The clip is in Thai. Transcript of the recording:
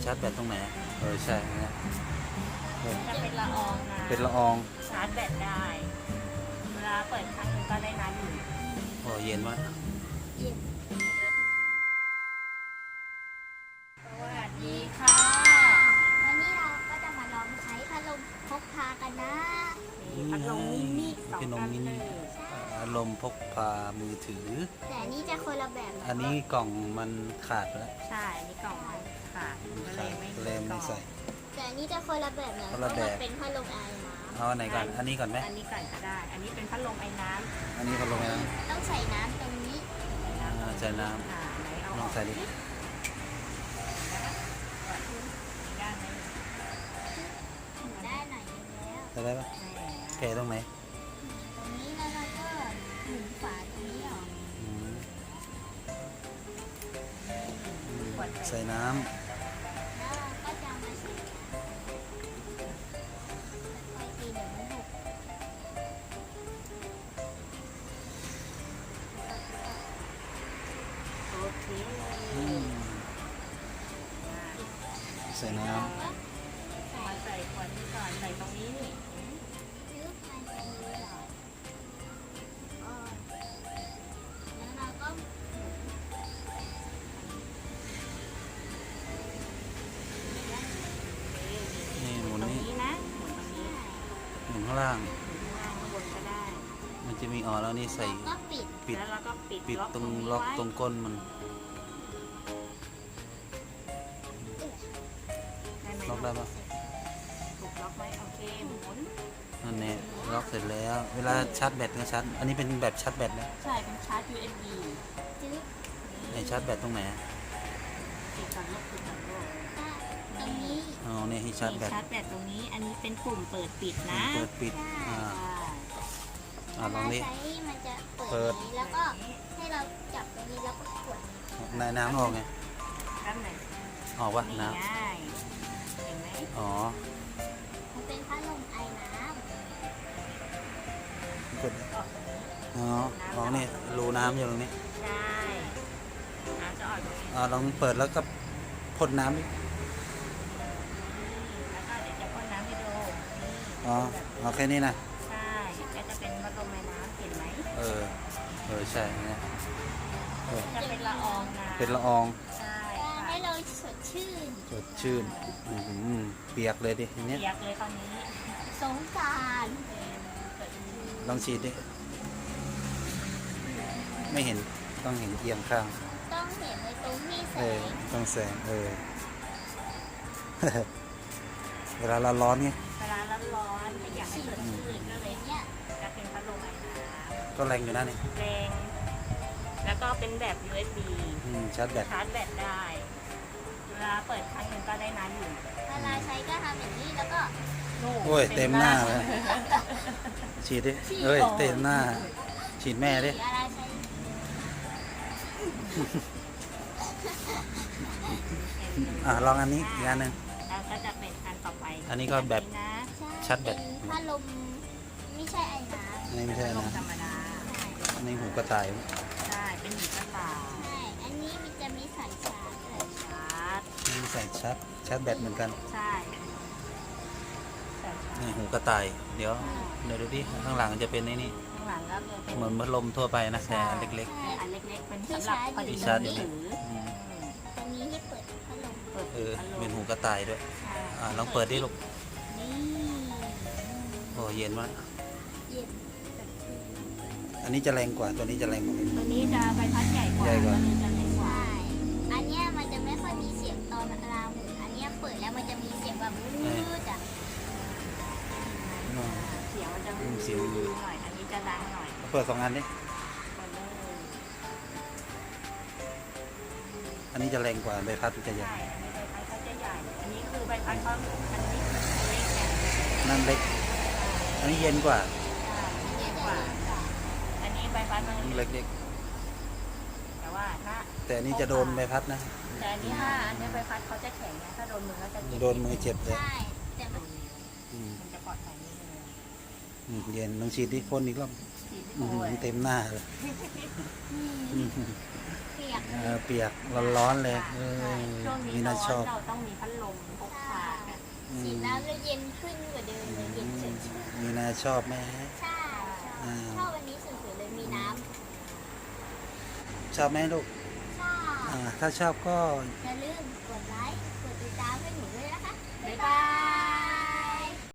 ชาร์จแบตตรงไหนใช่เนี่ยจะเป็นละอองนะเป็นละอองชาร์จแบตได้เวลาเปิดครั้งหนึงก็ได้นานอยู่โอ้เย็นมากสวัสดีค่ะวันนี้เราก็จะมาลองใช้พัดลมพกพากันนะพัดลมมินิสอง เป็นลมมินิลมพกพามือถือแต่อันนี้จะคนละแบบ อันนี้กล่องมันขาดไปแล้ว ใช่อันนี้กล่องมันค่ะก็เลยไม่ไม่ใส่ แต่อันนี้จะคนละแบบนะเพราะมันเป็นพัดลมไอน้ำเอาอันไหนก่อนอันนี้ก่อนไหมอันนี้ก่อนก็ได้อันนี้เป็นพัดลมไอ้น้ำอันนี้พัดลมไอ้น้ำต้องใส่น้ำตรงนี้ใส่น้ำไหนเอา ลองใส่ดิได้หน่อยนึงแล้ว ใส่ได้ปะแกะตรงไหนตรงนี้แล้วเราก็หมุนฝาตรงนี้ออกใส่น้ำแล้วเราก็จะมาใส่น้ำค่อยๆตีเดี๋ยวมันหกโอเคใส่น้ำมาใส่ขวดนี้ก่อนใส่ตรงนี้นี่ซื้อพันตรงนี้หรอแล้วเราก็นี่หมุน ตรง นี่ นี้นะหมุนตรงนี้ หมุนข้างล่าง ข้างบนก็ได้ มันจะมีแล้วนี่ใส่ ก็ปิด ปิด แล้วเราก็ปิด ตรงล็อกตรงก้นมันล็อกได้ปะ ถูกล็อกไหมโอเคหมุน นั่นเนี่ยล็อกเสร็จแล้วเวลาชาร์จแบตก็ชาร์จอันนี้เป็นแบบชาร์จแบตนะ ใช่เป็นชาร์จ USB จึ๊บ ไหนชาร์จแบตตรงไหน ปิดก่อนลูกปิดก่อนลูก ตรงนี้ อ๋อเนี่ยให้ชาร์จแบต ชาร์จแบตตรงนี้อันนี้เป็นปุ่มเปิดปิดนะ เปิดปิดลองดิ ใช้มันจะเปิดนี้แล้วก็ให้เราจับตรงนี้แล้วก็กด ในน้ำออกไง ด้านไหน ออกวะ นี่ น้ ง่ายเห็นไหม ำอ๋อ มันเป็นพัดลมไอน้ กดอ๋อลองนี่รูน้ำอยู่ตรงนี้ ใช่น้ำจะออกตรงนี้ ลองเปิดแล้วก็พ่นน้ำดิ แล้วก็เดี๋ยวจะพ่นน้ำให้ดูนี่ เอาแค่นี้นะ ใช่ก็จะเป็นพัดลมไอ้น้ำเห็นไหม ใช่เนี่ย จะเป็นละอองนะ เป็นละออง ใช่ ำให้เราสดชื่น สดชื่นเปียกเลยดิทีเนี้ย เปียกเลยตอนนี้ สงสาร ลองฉีดดิ ไม่เห็นต้องเห็นเอียงข้าง ต้องเห็นในตรงที่แสง ต้องแสงเวลาเราร้อนไง เวลาร้อนๆไม่อยากให้สดชื่นก็เลย เนี่ย จะเป็นพัดลมไอ้น้ ก็แรงอยู่นะนี่ ำแรงแล้วก็เป็นแบบ USB ชาร์จแบต ชาร์จแบตได้ เวลาเปิดครั้งหนึงก็ได้นานอยู่ เวลาใช้ก็ทำอย่างนี้แล้วก็ โอ้ยเต็มหน้าเลยฉีดดิเต็มหน้า ฉีดแม่ดิ เวลาใช้ ลองอันนี้อีกอันหนึ่ง แล้วก็จะเป็นอันต่อไป อันนี้ก็แบบ นะ ชาร์จแบต เป็นพัดลมไม่ใช่ไอน้ำ อันนี้ไม่ใช่ ลม นะ ธรรมดา อันนี้หูกระต่าย ใช่ เป็นหูกระต่าย ใช่อันนี้มันจะมีสายชาร์จด้วย ชาร์จ นี่ใส่ชาร์จแบตเหมือนกัน ใช่ใส่ชาร์จ นี่หูกระต่าย เดี๋ยวดูดิข้างหลังจะเป็นนี่ ข้างหลังก็จะเป็น เหมือนพัดลมทั่วไปนะแต่อันเล็ก อันเล็กๆ เป็นสำหรับพอดี ที่ชาร์จอยู่ มือถือ ๆ ตรงนี้ที่เปิดพัดลม เปิด เป็นหูกระต่ายด้วย ใช่ ลองเปิดดิลูก นี่ โอ้เย็นมาก เย็น อันนี้จะแรงกว่าตัวนี้จะแรงกว่า ตัวนี้จะใบพัดใหญ่กว่า ใหญ่กว่า ตัวนี้จะเล็กกว่า ใช่อันเนี้ยมันจะไม่ค่อยมีเสียงตอนเวลาหมุนอันเนี้ยเปิดแล้วมันจะมีเสียงแบบมืดอ่ะ เสียงมันจะ เสียง หน่อย อันนี้จะดังหน่อย เปิด2 อันดิ เปิดเลย อันนี้จะแรงกว่าใบพัดจะใหญ่ ใช่ อันนี้ใบพัดเขาจะใหญ่ อันนี้คือใบพัดเขาอันนี้เล็กเนี่ย นั่นเล็ก อันนี้เย็นกว่า เล็กกว่า อันนี้ใบพัดมัน เล็ก แต่ว่าถ้า ๆแต่อันนี้จะโดนใบพัดนะ แต่อันนี้อันนี้ใบพัดเขาจะแข็งไงถ้าโดนมือก็จะเจ็บ โดนมือเจ็บเลย ใช่แต่มัน อืม มันจะปลอดภัยนิดนึง เย็นลองฉีดดิพ่นอีกรอบ ใ ฉีดที่ อื้อ โบ หือย เต็มหน้าเลย นี่เปียก เปียกร้อนๆเลยช่วงนี้ มี ร้ น่า อน ชอบ เราต้องมีพัดลมพกพากัน ฉีดน้ำแล้วเย็นขึ้นกว่าเดิมเลยเย็นสดชื่น มีน่าชอบไหม ใช่ชอบวันนี้สุดๆเลยมีน้ ชอบไหมลูก ำชอบ ถ้าชอบก็ อย่าลื